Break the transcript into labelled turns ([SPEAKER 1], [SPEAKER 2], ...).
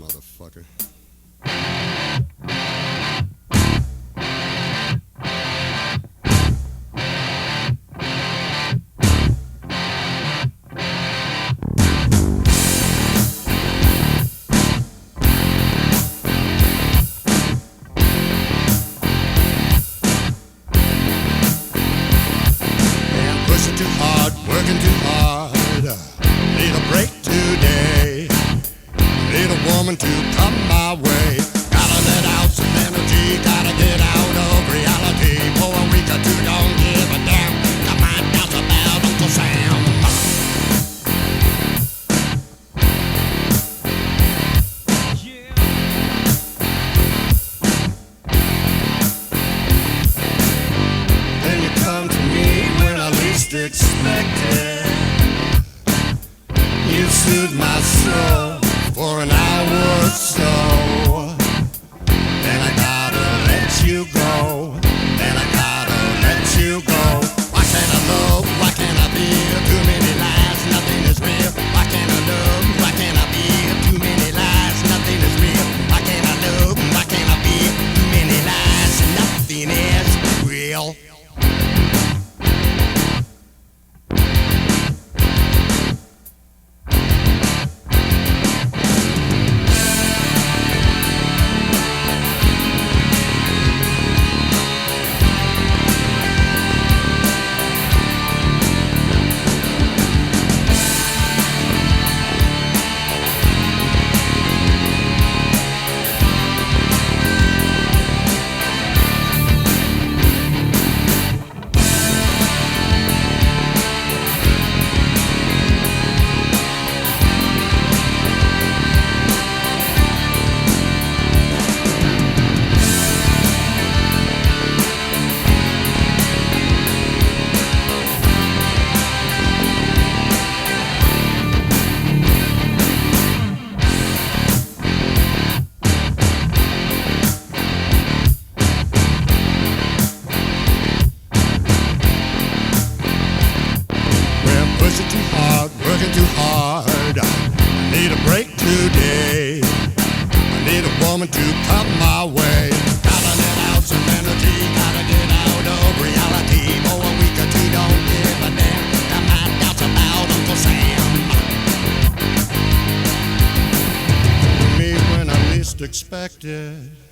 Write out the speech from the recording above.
[SPEAKER 1] motherfucker. Too hard, working too hard. Need a break today. Need a woman to come my way. Gotta let out some energy. Gotta get out of reality. For a week or two, don't give a damn. Got my doubts about Uncle Sam. Yeah. Then you come to me when I least expect it. You soothe my soul for an hour or so. Then I gotta let you go. Then I gotta let you go. Why can't I love? Why can't I feel? Too many lies, nothing is real. Why can't I love? Why can't I feel? Too many lies, nothing is real. Why can't I love? Why can't I feel? Too many lies, nothing is real. Pushing too hard, working too hard. I need a break today. I need a woman to come my way. Gotta let out some energy. Gotta get out of reality. For a week or two, don't give a damn. Got my doubts about Uncle Sam. Me when I least expect it.